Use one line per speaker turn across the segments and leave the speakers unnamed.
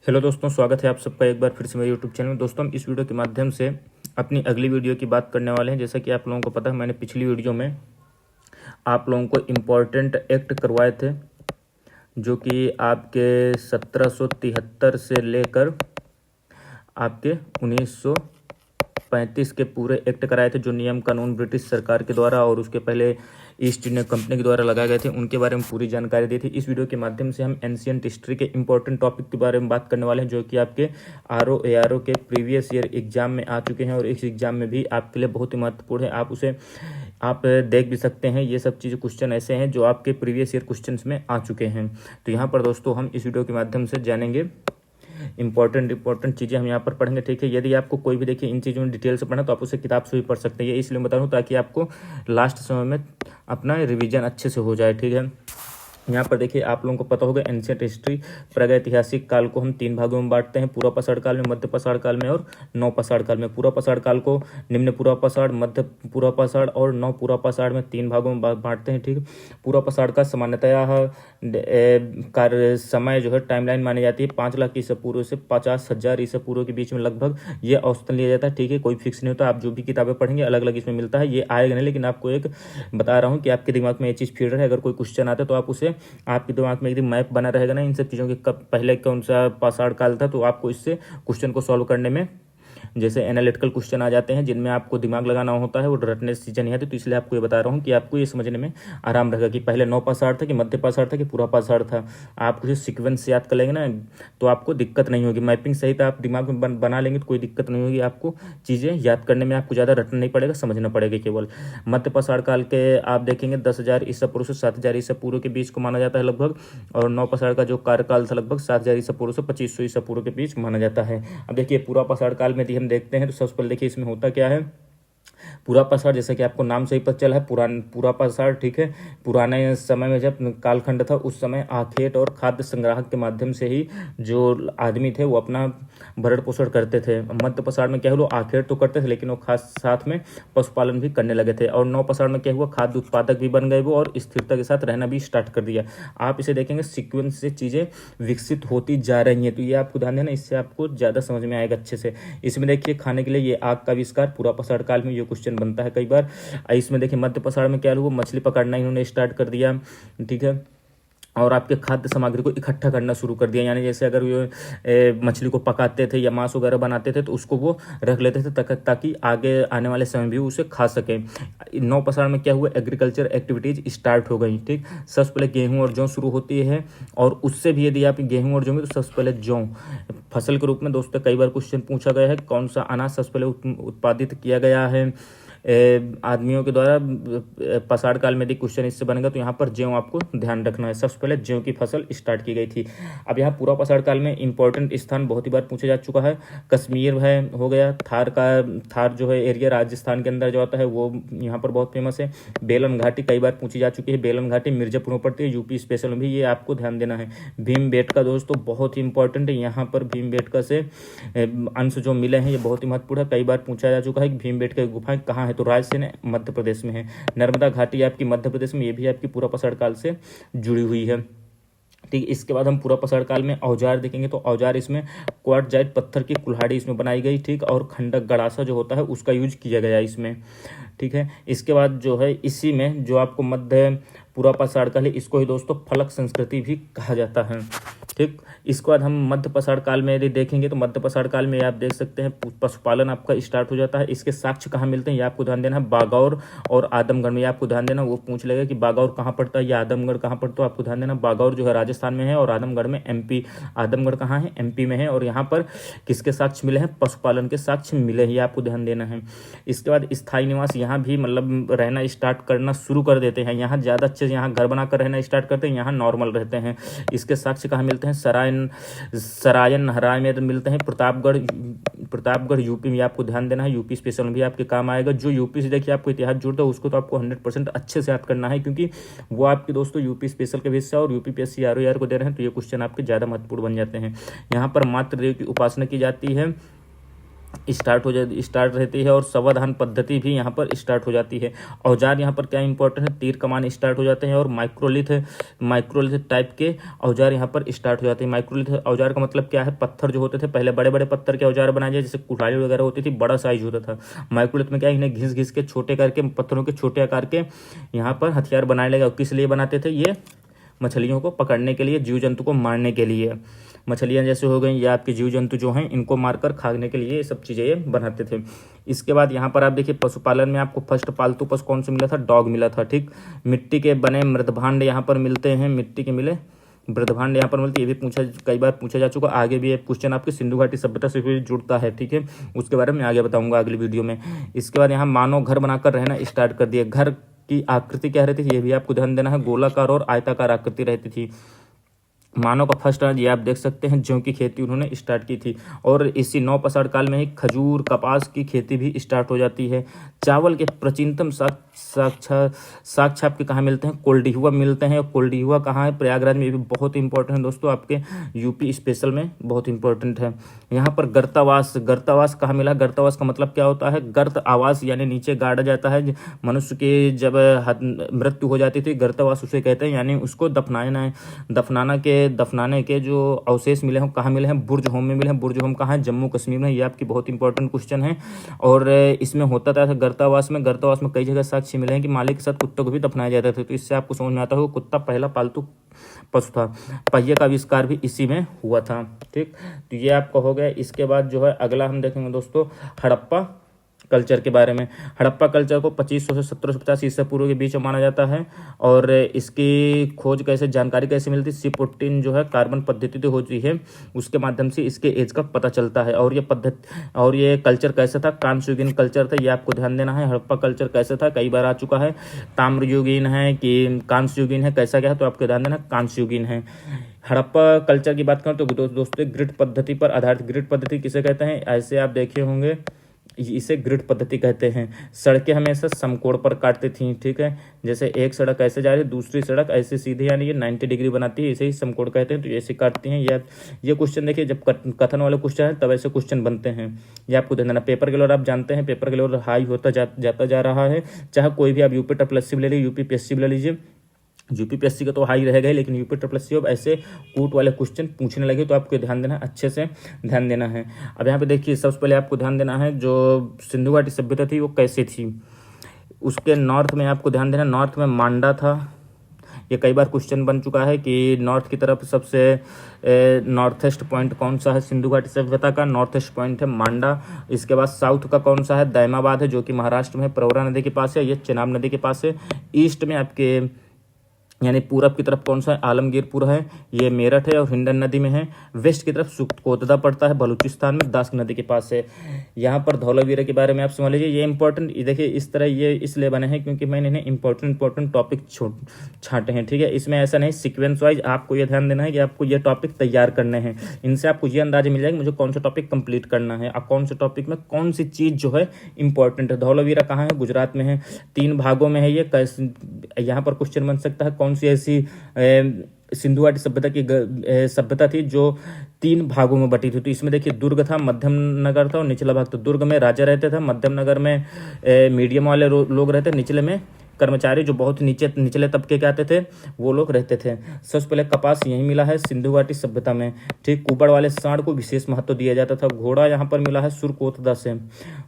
Hello दोस्तों, स्वागत है आप सबका एक बार फिर से मेरे यूट्यूब चैनल में। दोस्तों, हम इस वीडियो के माध्यम से अपनी अगली वीडियो की बात करने वाले हैं। जैसा कि आप लोगों को पता है, मैंने पिछली वीडियो में आप लोगों को इम्पोर्टेंट एक्ट करवाए थे, जो कि आपके 1773 से लेकर आपके 1935 के पूरे एक्ट कराए थे, जो नियम कानून ब्रिटिश सरकार के द्वारा और उसके पहले ईस्ट इंडिया कंपनी के द्वारा लगाए गए थे, उनके बारे में पूरी जानकारी दी थी। इस वीडियो के माध्यम से हम एंशिएंट हिस्ट्री के इंपॉर्टेंट टॉपिक के बारे में बात करने वाले हैं, जो कि आपके आरओ एआरओ के प्रीवियस ईयर एग्जाम में आ चुके हैं और इस एग्जाम में भी आपके लिए बहुत ही महत्वपूर्ण है। आप देख भी सकते हैं। ये सब चीज़ क्वेश्चन ऐसे हैं जो आपके प्रीवियस ईयर क्वेश्चंस में आ चुके हैं। तो यहाँ पर दोस्तों हम इस वीडियो के माध्यम से जानेंगे इंपॉर्टेंट चीज़ें हम यहाँ पर पढ़ेंगे, ठीक है। यदि आपको कोई भी देखिए इन चीज़ों में डिटेल से पढ़ना तो आप उसे किताब से भी पढ़ सकते हैं। ये इसलिए बता रहा हूँ ताकि आपको लास्ट समय में अपना रिवीजन अच्छे से हो जाए, ठीक है। यहाँ पर देखिए, आप लोगों को पता होगा एंशिएंट हिस्ट्री प्रागैतिहासिक काल को हम 3 भागों में बांटते हैं: पूर्व पाषाण काल में, मध्य पाषाण काल में और नव पाषाण काल में। पूर्व पाषाण काल को निम्न पूर्व पाषाण, मध्य पूर्व पाषाण और नव पूर्व पाषाण में 3 भागों में बांटते हैं, ठीक है। पूर्व पाषाण का सामान्यतया कार्य समय जो है टाइमलाइन मानी जाती है 5 लाख ईसा पूर्व से 50,000 ईसा पूर्व के बीच में लगभग ये औसतन लिया जाता है, ठीक है। कोई फिक्स नहीं होता, आप जो भी किताबें पढ़ेंगे अलग अलग इसमें मिलता है। ये आएगा नहीं, लेकिन आपको एक बता रहा हूँ कि आपके दिमाग में ये चीज़ फीड रहे। अगर कोई क्वेश्चन आता है तो आप उसे, आपके दिमाग में एकदम मैप बना रहेगा ना इन सब चीज़ों के, कब पहले कौन सा पाषाण काल था, तो आपको इससे क्वेश्चन को सॉल्व करने में, जैसे एनालिटिकल क्वेश्चन आ जाते हैं जिनमें आपको दिमाग लगाना होता है, वो रटने से चीज़ें नहीं आती। तो इसलिए आपको ये बता रहा हूँ कि आपको ये समझने में आराम रहेगा कि पहले नौ पाषाण था कि मध्य पाषाण था कि पूरा पाषाण था। आप उसे सीक्वेंस से याद कर लेंगे ना तो आपको दिक्कत नहीं होगी। मैपिंग सही था, आप दिमाग में बना लेंगे तो कोई दिक्कत नहीं होगी। आपको चीज़ें याद करने में आपको ज़्यादा रटना नहीं पड़ेगा, समझना पड़ेगा केवल। मध्य पाषाण काल के आप देखेंगे 10,000 ईसा पूर्व से 7,000 ईसा पूर्व के बीच को माना जाता है लगभग, और नौ पाषाण का जो कार्यकाल था लगभग 7,000 ईसा पूर्व से 2500 ईसा पूर्व के बीच माना जाता है। अब देखिए, पूरा पाषाण काल में यदि हम देखते हैं तो सबसे पहले देखिए इसमें होता क्या है। पूरा पाषाण, जैसा कि आपको नाम से ही पता चला है, पूरा पाषाण, ठीक है। पुराने समय में जब कालखंड था उस समय आखेट और खाद्य संग्राहक के माध्यम से ही जो आदमी थे वो अपना भरण पोषण करते थे। मध्य पाषाण में क्या हुआ, आखेट तो करते थे लेकिन वो खास साथ में पशुपालन भी करने लगे थे। और नौ पाषाण में क्या हुआ, खाद्य उत्पादक भी बन गए वो और स्थिरता के साथ रहना भी स्टार्ट कर दिया। आप इसे देखेंगे सीक्वेंस से चीज़ें विकसित होती जा रही हैं, तो ये आपको ध्यान देना, इससे आपको ज़्यादा समझ में आएगा अच्छे से। इसमें देखिए खाने के लिए ये आग का आविष्कार पूरा पाषाण काल में, ये क्वेश्चन बनता है कई बार। इसमें देखिए मध्य पाषाण में क्या हुआ, मछली पकड़ना इन्होंने स्टार्ट कर दिया, ठीक है। और आपके खाद्य सामग्री को इकट्ठा करना शुरू कर दिया, यानी जैसे अगर ये मछली को पकाते थे या मांस वगैरह बनाते थे तो उसको वो रख लेते थे ताकि आगे आने वाले समय भी उसे खा सकें। नौ पाषाण में क्या हुआ, एग्रीकल्चर एक्टिविटीज स्टार्ट हो गई, ठीक। सबसे पहले गेहूं और जौ शुरू होती है, और उससे भी यदि आप गेहूं और जौ में, तो सबसे पहले जौ फसल के रूप में दोस्तों कई बार क्वेश्चन पूछा गया है, कौन सा अनाज सबसे पहले उत्पादित किया गया है आदमियों के द्वारा पाषाण काल में यदि क्वेश्चन इससे बनेगा तो यहाँ पर जौ आपको ध्यान रखना है। सबसे पहले जौ की फसल स्टार्ट की गई थी। अब यहाँ पूरा पाषाण काल में इंपॉर्टेंट स्थान बहुत ही बार पूछा जा चुका है। कश्मीर है, हो गया। थार जो है एरिया राजस्थान के अंदर जो आता है वो यहाँ पर बहुत फेमस है। बेलन घाटी कई बार पूछी जा चुकी है। बेलन घाटी मिर्जापुर में पड़ती है, यूपी स्पेशल में भी, ये आपको ध्यान देना है। भीमबेटका दोस्तों बहुत ही इंपॉर्टेंट है। यहाँ पर भीमबेटका से अंश जो मिले हैं ये बहुत ही महत्वपूर्ण है। कई बार पूछा जा चुका है कि भीमबेटका की गुफाएं कहाँ है, तो रायसेन मध्य प्रदेश में है। नर्मदा घाटी आपकी मध्य प्रदेश में, ये भी आपकी पूरा पाषाण काल से जुड़ी हुई है, ठीक। इसके बाद हम पूरा पाषाण काल में औजार देखेंगे तो औजार इसमें क्वार्टजाइट पत्थर की कुल्हाड़ी इसमें बनाई गई, ठीक। और खंडक गड़ासा जो होता है उसका यूज किया गया इसमें, ठीक है। इसके बाद जो है इसी में जो आपको मध्य पूरा पाषाण काल है, इसको ही दोस्तों फलक संस्कृति भी कहा जाता है, ठीक। इसके बाद हम मध्य पाषाण काल में यदि देखेंगे तो मध्य पाषाण काल में आप देख सकते हैं पशुपालन आपका स्टार्ट हो जाता है। इसके साक्ष्य कहाँ मिलते हैं ये आपको ध्यान देना है, बागौर और आदमगढ़ में। आपको ध्यान देना, वो पूछ लेगा कि बागौर कहाँ पड़ता है या आदमगढ़ कहाँ पड़ता है, आपको ध्यान देना बागौर जो है राजस्थान में है और आदमगढ़ में एमपी, आदमगढ़ कहाँ है, एमपी में है। और यहाँ पर किसके साक्ष्य मिले हैं, पशुपालन के साक्ष्य मिले हैं, ये आपको ध्यान देना है। इसके बाद स्थायी निवास, यहाँ भी मतलब रहना स्टार्ट करना शुरू कर देते हैं। यहाँ ज़्यादा अच्छे से यहाँ घर बनाकर रहना स्टार्ट करते हैं, यहाँ नॉर्मल रहते हैं। इसके साक्ष्य कहाँ मिलते हैं, सरायन नहराय में मिलते हैं। प्रतापगढ़ यूपी में, आपको ध्यान देना है, यूपी स्पेशल में भी आपके काम आएगा। जो यूपी से देखिए आपको इतिहास जुड़ता है उसको तो आपको 100% अच्छे से याद करना है, क्योंकि वो आपके दोस्तों यूपी स्पेशल के हिस्सा और यूपीपीएससी आरओआर को दे रहे हैं, तो ये क्वेश्चन आपके ज़्यादा महत्वपूर्ण बन जाते हैं। यहाँ पर मातृ देव की उपासना की जाती है। स्टार्ट रहती है और समाधान पद्धति भी यहाँ पर स्टार्ट हो जाती है। औजार यहाँ पर क्या इंपॉर्टेंट है, तीर कमान स्टार्ट हो जाते हैं और माइक्रोलिथ टाइप के औजार यहाँ पर स्टार्ट हो जाते हैं। माइक्रोलिथ औजार का मतलब क्या है, पत्थर जो होते थे पहले बड़े बड़े पत्थर के औजार बनाए जाए, जैसे कुठारी वगैरह होती थी, बड़ा साइज होता था। माइक्रोलिथ में क्या है, इन्हें घिस घिस के छोटे करके पत्थरों के छोटे आकार के यहाँ पर हथियार बनाए लगे। किस लिए बनाते थे, ये मछलियों को पकड़ने के लिए, जीव जंतु को मारने के लिए। मछलियाँ जैसे हो गई या आपके जीव जंतु जो हैं इनको मारकर खाने के लिए ये सब चीज़ें ये बनाते थे। इसके बाद यहाँ पर आप देखिए पशुपालन में आपको फर्स्ट पालतू पशु कौन से मिला था, डॉग मिला था। ठीक, मिट्टी के बने मृदभांड यहाँ पर मिलते हैं, मिट्टी के मिले मृदभांड यहाँ पर मिलती है। ये भी कई बार पूछा जा चुका। आगे भी एक क्वेश्चन आपके सिंधु घाटी सभ्यता से भी जुड़ता है। ठीक है, उसके बारे में आगे बताऊंगा अगली वीडियो में। इसके बाद यहाँ मानव घर बनाकर रहना स्टार्ट कर दिए। घर की आकृति क्या रहती थी, ये भी आपको ध्यान देना है, गोलाकार और आयताकार आकृति रहती थी। मानव का फर्स्ट राज्य ये आप देख सकते हैं, जौ की खेती उन्होंने स्टार्ट की थी। और इसी 9 पसाड़ काल में ही खजूर कपास की खेती भी स्टार्ट हो जाती है। चावल के प्राचीनतम साक्ष्य आपके कहाँ मिलते हैं, कोल्डिहुआ मिलते हैं। और कोल्डिहुआ कहाँ है, प्रयागराज में। ये भी बहुत इंपॉर्टेंट है दोस्तों, आपके यूपी स्पेशल में बहुत इंपॉर्टेंट है। यहाँ पर गर्तावास कहाँ मिला, गर्तावास का मतलब क्या होता है, गर्त आवास यानी नीचे गाड़ा जाता है। मनुष्य की जब मृत्यु हो जाती थी, गर्तावास उसे कहते हैं, यानी उसको दफनाने के जो अवशेष मिले हैं कहाँ मिले हैं, बुर्ज होम में मिले हैं। बुर्ज होम कहाँ है, जम्मू कश्मीर में। ये आपकी बहुत इंपॉर्टेंट क्वेश्चन है। और इसमें होता था गर्तावास में कई जगह साक्ष्य मिले हैं कि मालिक के साथ कुत्तों को भी दफनाया जाता था। तो इससे आपको समझ में आता होगा कुत्ता पहला पालतू पशु था। पहिए का आविष्कार भी इसी में हुआ था। ठीक, तो ये आपका हो गया। इसके बाद जो है अगला हम देखेंगे दोस्तों हड़प्पा कल्चर के बारे में। हड़प्पा कल्चर को 2500 से 1750 ईसा पूर्व के बीच में माना जाता है। और इसकी खोज जानकारी कैसे मिलती है, C14 जो है कार्बन पद्धति तो होती है, उसके माध्यम से इसके एज का पता चलता है। और ये कल्चर कैसा था, कांस्ययुगीन कल्चर था। ये आपको ध्यान देना है। हड़प्पा कल्चर कैसा था, कई बार आ चुका है। ताम्रयुगीन है कि कांस्ययुगीन है, कैसा क्या है, तो आपको ध्यान देना कांस्ययुगीन है। हड़प्पा कल्चर की बात करें तो दोस्तों ग्रिड पद्धति पर आधारित। ग्रिड पद्धति किसे कहते हैं, ऐसे आप देखे होंगे, इसे ग्रिड पद्धति कहते हैं। सड़कें हमेशा समकोण पर काटती थी। ठीक है, जैसे एक सड़क ऐसे जा रही है, दूसरी सड़क ऐसे सीधे, यानी ये 90 डिग्री बनाती है, इसे ही समकोण कहते हैं। तो ऐसे काटती हैं। ये क्वेश्चन देखिए, जब कथन वाले क्वेश्चन है तब ऐसे क्वेश्चन बनते हैं। ये आपको ध्यान देना। पेपर के लोड आप जानते हैं, पेपर के लोड हाई होता जाता जा रहा है। चाहे कोई भी आप यूपी ट्रिपल ले लीजिए, यूपीपीएससी ले लीजिए। यूपीपीएससी का तो हाई रहेगा ही, लेकिन यूपी ट्रिपल अब ऐसे कूट वाले क्वेश्चन पूछने लगे तो आपको ध्यान देना, अच्छे से ध्यान देना है। अब यहाँ पे देखिए, सबसे पहले आपको ध्यान देना है जो सिंधु घाटी सभ्यता थी वो कैसे थी। उसके नॉर्थ में आपको ध्यान देना, नॉर्थ में मांडा था। ये कई बार क्वेश्चन बन चुका है कि नॉर्थ की तरफ सबसे नॉर्थ ईस्ट पॉइंट कौन सा है सिंधु घाटी सभ्यता का, नॉर्थ ईस्ट पॉइंट है मांडा। इसके बाद साउथ का कौन सा है, दैमाबाद है, जो कि महाराष्ट्र में प्रवरा नदी के पास है, ये चेनाब नदी के पास है। ईस्ट में आपके यानी पूरब की तरफ कौन सा है, आलमगीरपुर है, ये मेरठ है और हिंडन नदी में है। वेस्ट की तरफ सुकोतदा पड़ता है, बलूचिस्तान में, दास नदी के पास है। यहाँ पर धौलावीरा के बारे में आप समझ लीजिए। ये इंपॉर्टेंट देखिए, इस तरह ये इसलिए बने हैं क्योंकि मैंने इन्हें इंपॉर्टेंट टॉपिक छांटे हैं। ठीक है, इसमें ऐसा नहीं सीक्वेंस वाइज आपको ये ध्यान देना है कि आपको ये टॉपिक तैयार करने हैं। इनसे आपको ये अंदाजा मिल जाएगा मुझे कौन सा टॉपिक कंप्लीट करना है और कौन से टॉपिक में कौन सी चीज़ जो है इंपॉर्टेंट है। धौलावीरा कहाँ है, गुजरात में है। 3 भागों में है ये। यहाँ पर क्वेश्चन बन सकता है कौन सी ऐसी सिंधु घाटी सभ्यता थी जो 3 भागों में बटी थी। तो इसमें देखिए दुर्ग था, मध्यम नगर था और निचला भाग। तो दुर्ग में राजा रहते थे, मध्यम नगर में मीडियम वाले लोग रहते, निचले में कर्मचारी जो बहुत निचले तबके के आते थे वो लोग रहते थे। सबसे पहले कपास यहीं मिला है सिंधु घाटी सभ्यता में। ठीक, कुबड़ वाले सांड को विशेष महत्व दिया जाता था। घोड़ा यहाँ पर मिला है सुरकोतदा से।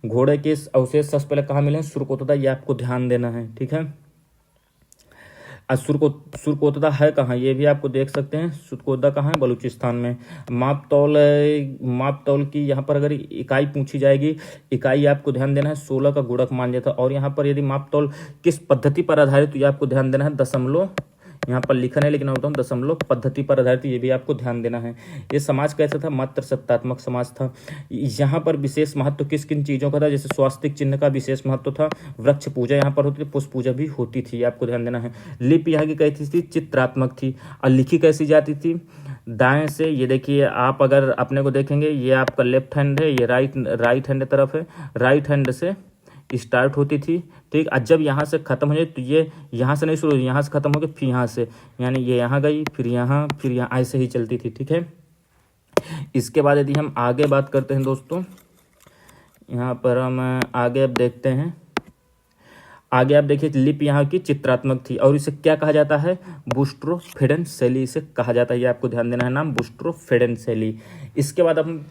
घोड़े के अवशेष सबसे पहले कहाँ मिले हैं, सुरकोतदा, ये आपको ध्यान देना है। ठीक है, सुरकोतदा है कहाँ, ये भी आपको देख सकते हैं। सुरकोतदा कहाँ है, बलूचिस्तान में। माप तौल की यहाँ पर अगर इकाई पूछी जाएगी, इकाई आपको ध्यान देना है 16 का गुणक मान जाता है। और यहाँ पर यदि माप तौल किस पद्धति पर आधारित, तो ये आपको ध्यान देना है दशमलव, यहाँ पर लिखा है लेकिन मैं बताऊँ दशमलव पद्धति पर आधारित, ये भी आपको ध्यान देना है। ये समाज कैसा था, मात्र सत्तात्मक समाज था। यहाँ पर विशेष महत्व किस किन चीज़ों का था, जैसे स्वास्तिक चिन्ह का विशेष महत्व था। वृक्ष पूजा यहाँ पर होती थी, पुष्प पूजा भी होती थी, आपको ध्यान देना है। लिपि यहाँ की कैसी थी, चित्रात्मक थी। और लिखी कैसी जाती थी, दाएं से। ये देखिए, आप अगर अपने को देखेंगे, ये आपका लेफ्ट हैंड है, ये राइट हैंड तरफ है, राइट हैंड से स्टार्ट होती थी। ठीक, आज जब यहाँ से खत्म हो जाए तो ये यहाँ से नहीं शुरू हुई, यहाँ से खत्म हो गई फिर यहाँ से, यानी ये यहाँ गई फिर यहाँ ऐसे ही चलती थी। ठीक है, इसके बाद यदि हम आगे बात करते हैं दोस्तों, यहाँ पर हम आगे अब देखते हैं। आगे आप देखिए लिप यहाँ की चित्रात्मक थी और इसे क्या कहा जाता है, बूस्ट्रोफेडेन शैली इसे कहा जाता है। ये आपको ध्यान देना है नाम, बूस्ट्रोफेडेन शैली। इसके बाद हम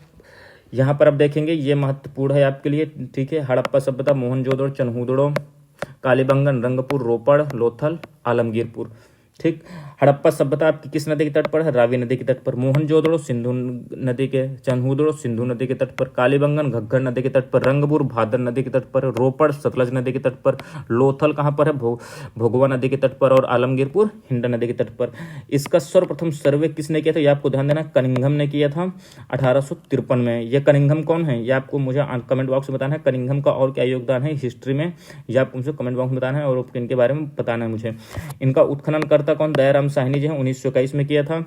यहाँ पर अब देखेंगे, ये महत्वपूर्ण है आपके लिए, ठीक है। हड़प्पा सभ्यता, मोहनजोदड़ो, चनहूदड़ो, कालीबंगन, रंगपुर, रोपड़, लोथल, आलमगीरपुर, ठीक। हड़प्पा सभ्यता आपकी किस नदी के तट पर है, रावी नदी के तट पर। मोहनजोदड़ो सिंधु नदी के, चनहूदड़ो सिंधु नदी के तट पर, कालीबंगन घग्गर नदी के तट पर, रंगपुर भादर नदी के तट पर, रोपड़ सतलज नदी के तट पर, लोथल कहाँ पर है, भोगवा नदी के तट पर, और आलमगीरपुर हिंडा नदी के तट पर। इसका सर्वप्रथम सर्वे किसने किया था, ये आपको ध्यान देना, कनिंघम ने किया था 1853 में। ये कनिंघम कौन है, ये आपको मुझे कमेंट बॉक्स में बताना है। कनिंघम का और क्या योगदान है हिस्ट्री में, ये आपको मुझे कमेंट बॉक्स में बताना है और इनके बारे में बताना है मुझे। इनका उत्खनन करता कौन, दयाराम साहनी जी हैं, 1921 में किया था।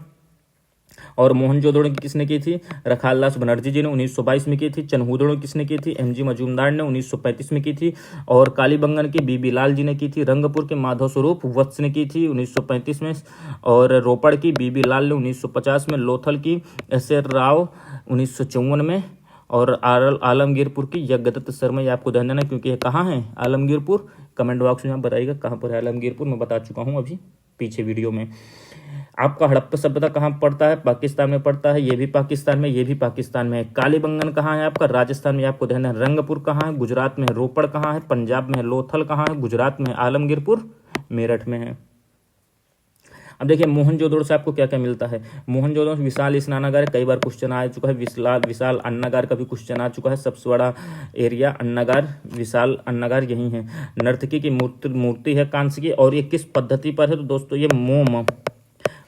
और मोहनजोदड़ो की किसने की थी, रखालदास बनर्जी जी ने 1922 में की थी। चनहूदड़ो किसने की थी, एमजी मजूमदार ने 1935 में की थी। और कालीबंगन की बीबी लाल जी ने की थी। रंगपुर के माधव स्वरूप वत्स ने की थी 1935 में। और रोपड़ की बीबी लाल ने 1950 में। लोथल की एस आर राव 1954 में। और आलमगीरपुर की यज्ञदत्त शर्मा, ये आपको ध्यान देना क्योंकि ये कहाँ है, आलमगीरपुर। कमेंट बॉक्स में आप बताइएगा कहाँ पर है आलमगीरपुर, मैं बता चुका हूँ अभी पीछे वीडियो में। आपका हड़प्पा सभ्यता कहाँ पड़ता है, पाकिस्तान में पड़ता है, ये भी पाकिस्तान में, ये भी पाकिस्तान में है। कालीबंगन कहाँ है आपका, राजस्थान में, आपको ध्यान है। रंगपुर कहाँ है, गुजरात में है। रोपड़ कहाँ है, पंजाब में है। लोथल कहाँ है, गुजरात में है। आलमगीरपुर मेरठ में है। अब देखिए मोहनजोदड़ो से आपको क्या क्या मिलता है। मोहनजोदड़ो से विशाल स्नानागार, कई बार क्वेश्चन आ चुका है। विशाल अन्नागार का भी क्वेश्चन आ चुका है। सबसे बड़ा एरिया अन्नागार, विशाल अन्नागार यही है। नर्तकी की मूर्ति है कांस्य की, और ये किस पद्धति पर है, तो दोस्तों ये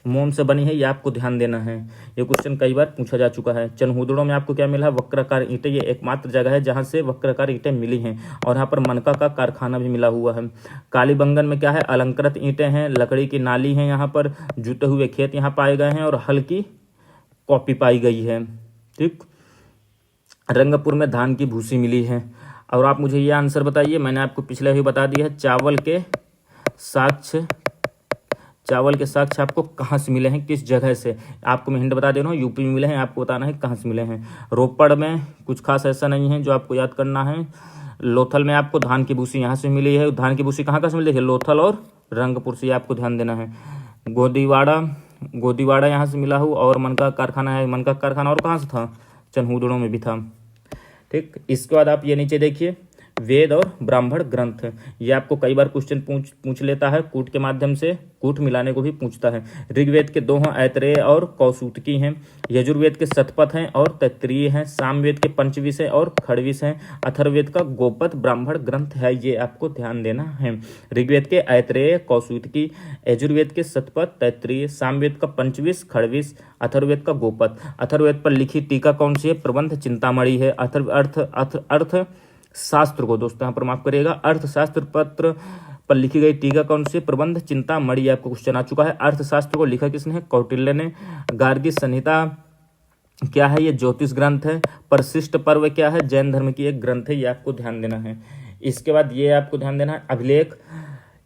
मोम से बनी है, ये आपको ध्यान देना है। ये क्वेश्चन कई बार पूछा जा चुका है। चनहूदड़ो में आपको क्या मिला है, वक्राकार ईंटें। ये एकमात्र जगह है जहां से वक्राकार ईंटें मिली हैं, और यहाँ पर मनका का कारखाना भी मिला हुआ है। कालीबंगन में क्या है, अलंकृत ईंटें हैं, लकड़ी की नाली है, यहाँ पर जुते हुए खेत यहाँ पाए गए हैं, और हल की कॉपी पाई गई है, ठीक। रंगपुर में धान की भूसी मिली है। और आप मुझे ये आंसर बताइए, मैंने आपको पिछले ही बता दिया है। चावल के साक्ष्य आपको कहाँ से मिले हैं, किस जगह से, आपको मैं हिंट बता दे रहा हूँ, यूपी में मिले हैं, आपको बताना है कहाँ से मिले हैं। रोपड़ में कुछ खास ऐसा नहीं है जो आपको याद करना है। लोथल में आपको धान की भूसी यहाँ से मिली है। धान की भूसी कहाँ से मिली है, लोथल और रंगपुर से, आपको ध्यान देना है। गोदीवाड़ा यहाँ से मिला हो। और मनका कारखाना है, मनका कारखाना और कहाँ से था, चनहूदड़ो में भी था, ठीक। इसके बाद आप ये नीचे देखिए, वेद और ब्राह्मण ग्रंथ, ये आपको कई बार क्वेश्चन पूछ लेता है, कूट के माध्यम से, कूट मिलाने को भी पूछता है। ऋग्वेद के 2 हैं, ऐतरेय और कौसुतकी हैं। यजुर्वेद के शतपथ हैं और तैत्तिरीय हैं। सामवेद के पंचविश हैं और खड़विश हैं। अथर्ववेद का गोपद ब्राह्मण ग्रंथ है, ये आपको ध्यान देना है। ऋग्वेद के ऐतरेय, कौसुतकी, यजुर्वेद के शतपथ, तैत्तिरीय, सामवेद का पंचविश, खड़विश, अथर्ववेद का गोपद। अथर्ववेद पर लिखी टीका कौन सी है, प्रबंध चिंतामणि है। अर्थ शास्त्र को दोस्तों यहाँ पर माफ करिएगा, अर्थशास्त्र पत्र पर लिखी गई टीका कौन सी, प्रबंध चिंतामणि, आपको क्वेश्चन आ चुका है। अर्थशास्त्र को लिखा किसने है, कौटिल्य ने। गार्गी संहिता क्या है, ये ज्योतिष ग्रंथ है। परिशिष्ट पर्व क्या है, जैन धर्म की एक ग्रंथ है, ये आपको ध्यान देना है। इसके बाद ये आपको ध्यान देना है, अभिलेख,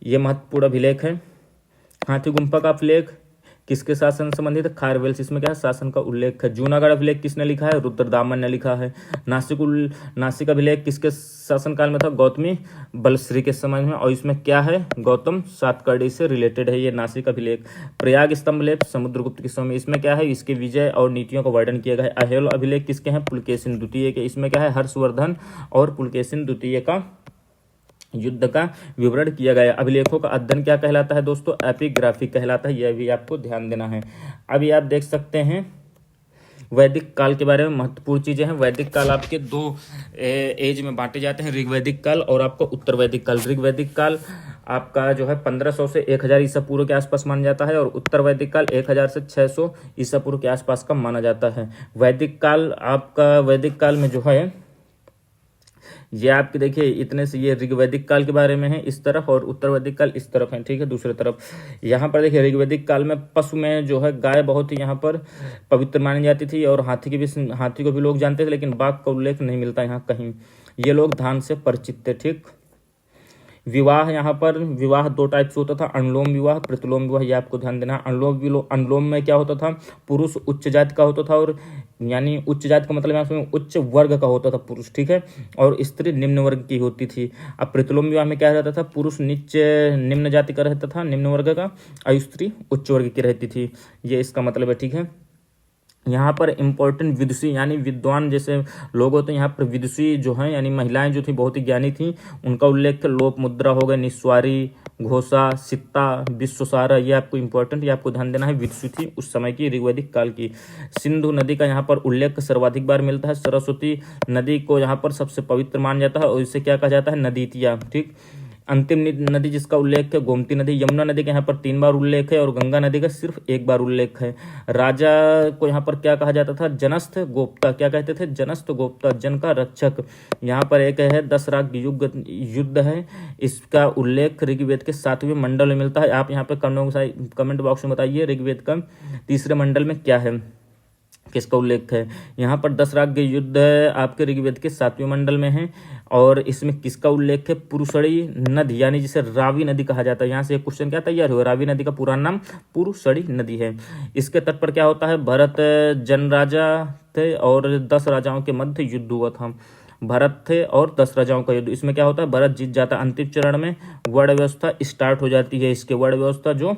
ये महत्वपूर्ण अभिलेख है। हाथी गुम्फा का अभिलेख किसके शासन से संबंधित है, खारवेल्स, इसमें क्या है, शासन का उल्लेख है। जूनागढ़ अभिलेख किसने लिखा है, रुद्रदामन ने लिखा है। नासिक अभिलेख किसके शासनकाल में था, गौतमी बलश्री के समय में, और इसमें क्या है, गौतम सातकर्णी से रिलेटेड है ये नासिक अभिलेख। प्रयाग स्तंभ लेख समुद्रगुप्त के समय, इसमें क्या है, इसके विजय और नीतियों का वर्णन किया गया है। अहेल अभिलेख किसके हैं, पुलकेशिन द्वितीय के, इसमें क्या है, हर्षवर्धन और पुलकेशिन द्वितीय का युद्ध का विवरण किया गया। अभिलेखों का अध्ययन क्या कहलाता है दोस्तों, एपिग्राफी कहलाता है, यह भी आपको ध्यान देना है। अभी आप देख सकते हैं वैदिक काल के बारे में महत्वपूर्ण चीजें हैं। वैदिक काल आपके 2 एज में बांटे जाते हैं, ऋग्वैदिक काल और आपका उत्तर वैदिक काल। ऋग्वैदिक काल आपका जो है 1500 से 1000 ईसा पूर्व के आसपास माना जाता है, और उत्तर वैदिक काल 1000 से 600 ईसा पूर्व के आसपास का माना जाता है। वैदिक काल आपका, वैदिक काल में जो है ये आपके देखिए इतने से, ये ऋग्वैदिक काल के बारे में है इस तरफ, और उत्तर वैदिक काल इस तरफ है, ठीक है, दूसरे तरफ। यहाँ पर देखिए ऋग्वैदिक काल में पशु में जो है गाय बहुत ही यहाँ पर पवित्र मानी जाती थी, और हाथी को भी लोग जानते थे, लेकिन बाघ का उल्लेख नहीं मिलता यहाँ कहीं। ये लोग धान से परिचित थे, ठीक। विवाह, यहाँ पर विवाह दो टाइप से होता था, अनुलोम विवाह, प्रतिलोम विवाह, ये आपको ध्यान देना। अनुलोम में क्या होता था, पुरुष उच्च जाति का होता था, और यानी उच्च जाति का मतलब यहाँ उसमें उच्च वर्ग का होता था पुरुष, ठीक है, और स्त्री निम्न वर्ग की होती थी। अब प्रतिलोम विवाह में क्या रहता था, पुरुष निम्न जाति का रहता था, निम्न वर्ग का, और स्त्री उच्च वर्ग की रहती थी। ये इसका मतलब है, ठीक है। यहाँ पर इम्पोर्टेंट विदुषी यानी विद्वान जैसे लोग होते हैं, यहाँ पर विदुषी जो हैं यानी महिलाएं जो थी बहुत ही ज्ञानी थी, उनका उल्लेख लोप मुद्रा हो गए, निस्वारी, घोषा, सित्ता, विश्वसारा, ये आपको इंपॉर्टेंट, ये आपको ध्यान देना है। विदुषी थी उस समय की, ऋग्वैदिक काल की। सिंधु नदी का यहाँ पर उल्लेख सर्वाधिक बार मिलता है। सरस्वती नदी को यहाँ पर सबसे पवित्र माना जाता है और इसे क्या कहा जाता है, नदीतिया, ठीक। अंतिम नदी जिसका उल्लेख है गोमती नदी। यमुना नदी का यहाँ पर 3 बार उल्लेख है और गंगा नदी का सिर्फ 1 बार उल्लेख है। राजा को यहाँ पर क्या कहा जाता था, जनस्थ गोप्ता, क्या कहते थे, जनस्थ गोप्ता, जन का रक्षक। यहाँ पर एक है 10 राग युद्ध है, इसका उल्लेख ऋग्वेद के 7वें मंडल में मिलता है। आप यहाँ पे कमेंट बॉक्स में बताइए ऋग्वेद का 3रे मंडल में क्या है, किसका उल्लेख है। यहाँ पर 10 राग युद्ध आपके ऋग्वेद के 7वें मंडल में है और इसमें किसका उल्लेख है, पुरुषड़ी नदी यानी जिसे रावी नदी कहा जाता है। यहाँ से एक क्वेश्चन क्या तैयार हुआ, रावी नदी का पूरा नाम पुरुषड़ी नदी है। इसके तट पर क्या होता है, भरत जनराजा थे और 10 राजाओं के मध्य युद्ध हुआ था। भरत थे और 10 राजाओं का युद्ध, इसमें क्या होता है, भरत जीत जाता। अंतिम चरण में वर्ण व्यवस्था स्टार्ट हो जाती है। इसके वर्ण व्यवस्था जो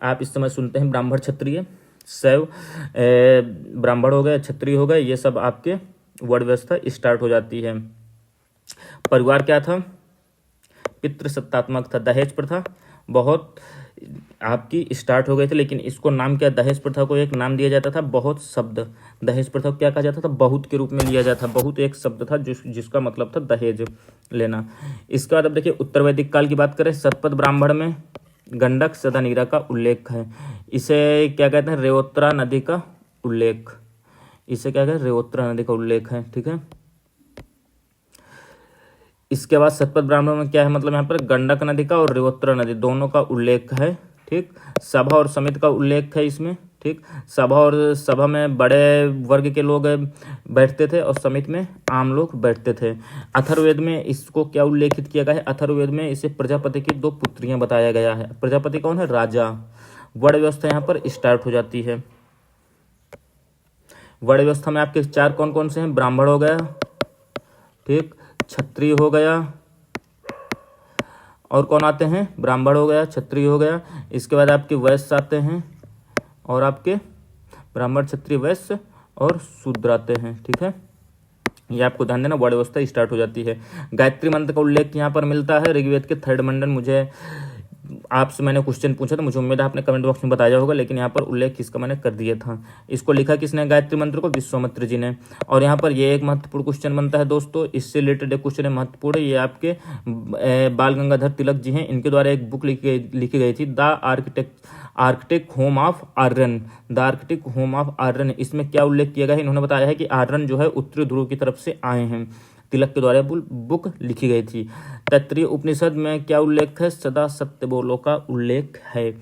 आप इस समय सुनते हैं, ब्राह्मण क्षत्रिय शैव, ब्राह्मण हो गए, क्षत्रिय हो गए, ये सब आपके वर्ण व्यवस्था स्टार्ट हो जाती है। परिवार क्या था, पितृसत्तात्मक था। दहेज प्रथा बहुत आपकी स्टार्ट हो गई थी, लेकिन इसको नाम क्या, दहेज प्रथा को एक नाम दिया जाता था बहुत शब्द। दहेज प्रथा को क्या कहा जाता था, बहुत के रूप में लिया जाता था। बहुत एक शब्द था जिसका मतलब था दहेज लेना। इसके बाद अब देखिए उत्तर वैदिक काल की बात करें, शतपथ ब्राह्मण में गंडक सदा नीरा का उल्लेख है। इसे क्या कहते हैं, रेवोत्तरा नदी का उल्लेख, इसे क्या कहते हैं, रेवोत्तरा नदी का उल्लेख है, ठीक है। इसके बाद शतपथ ब्राह्मण में क्या है, मतलब यहाँ पर गंडक नदी का और रेवोत्तरा नदी दोनों का उल्लेख है, ठीक। सभा और समिति का उल्लेख है इसमें, ठीक। सभा में बड़े वर्ग के लोग बैठते थे और समिति में आम लोग बैठते थे। अथर्ववेद में इसको क्या उल्लेखित किया गया है, अथर्ववेद में इसे प्रजापति की 2 पुत्रियां बताया गया है। प्रजापति कौन है, राजा। वर्ण व्यवस्था यहाँ पर स्टार्ट हो जाती है। वर्ण व्यवस्था में आपके 4 कौन कौन से हैं, ब्राह्मण हो गया, ठीक, क्षत्रिय हो गया, और कौन आते हैं, ब्राह्मण हो गया, क्षत्रिय हो गया। इसके बाद आपके वैश्य आते हैं और आपके ब्राह्मण, क्षत्रिय, वैश्य और शूद्र आते हैं, ठीक है। ये आपको ध्यान देना, वर्ण व्यवस्था स्टार्ट हो जाती है। गायत्री मंत्र का उल्लेख यहाँ पर मिलता है ऋग्वेद के 3rd मंडल। मुझे आपसे मैंने क्वेश्चन पूछा था, मुझे उम्मीद है आपने कमेंट बॉक्स में बताया होगा, लेकिन यहाँ पर उल्लेख किसका मैंने कर दिया था। इसको लिखा किसने, गायत्री मंत्र को विश्वामित्र जी ने। और यहाँ पर ये एक महत्वपूर्ण क्वेश्चन बनता है दोस्तों, इससे रिलेटेड एक क्वेश्चन है महत्वपूर्ण, ये आपके बाल गंगाधर तिलक जी हैं, इनके द्वारा एक बुक लिखी गई थी, the Arctic home of Aryan. The Arctic home of Aryan, इसमें क्या उल्लेख किया गया है, इन्होंने बताया है कि आर्यन जो है उत्तरी ध्रुव की तरफ से आए हैं। तिलक के द्वारा बुक लिखी गई थी। तैत्तिरीय उपनिषद में क्या उल्लेख है, सदा सत्य बोलो का उल्लेख है।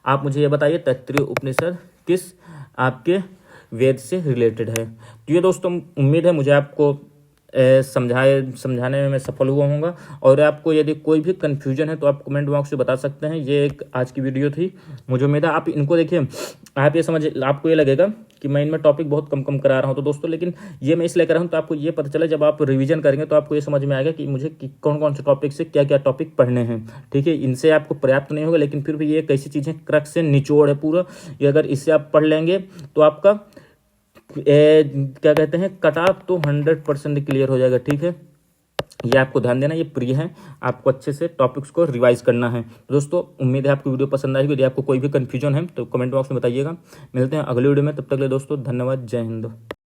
आप मुझे ये बताइए तैत्तिरीय उपनिषद किस आपके वेद से रिलेटेड है। तो ये दोस्तों उम्मीद है मुझे आपको समझाने में मैं सफल हुआ हूँगा। और आपको यदि कोई भी कन्फ्यूजन है तो आप कमेंट बॉक्स में बता सकते हैं। ये एक आज की वीडियो थी, मुझे उम्मीद है आप इनको देखिए, आप ये समझ, आपको ये लगेगा कि मैं इनमें टॉपिक बहुत कम कम करा रहा हूँ तो दोस्तों, लेकिन ये मैं इसलिए कर रहा हूँ तो आपको ये पता चला, जब आप रिवीजन करेंगे तो आपको ये समझ में आएगा कि मुझे कौन कौन से टॉपिक से क्या क्या टॉपिक पढ़ने हैं, ठीक है। इनसे आपको पर्याप्त नहीं होगा, लेकिन फिर भी ये कैसी चीज़ें क्रक्स से निचोड़ है पूरा, ये अगर इससे आप पढ़ लेंगे तो आपका क्या कहते हैं, कट ऑफ तो 100% क्लियर हो जाएगा, ठीक है। ये आपको ध्यान देना, ये प्रिय है, आपको अच्छे से टॉपिक्स को रिवाइज करना है। दोस्तों उम्मीद है आपको वीडियो पसंद आएगी। यदि आपको कोई भी कंफ्यूजन है तो कमेंट बॉक्स में बताइएगा। मिलते हैं अगले वीडियो में, तब तक के लिए दोस्तों धन्यवाद, जय हिंद।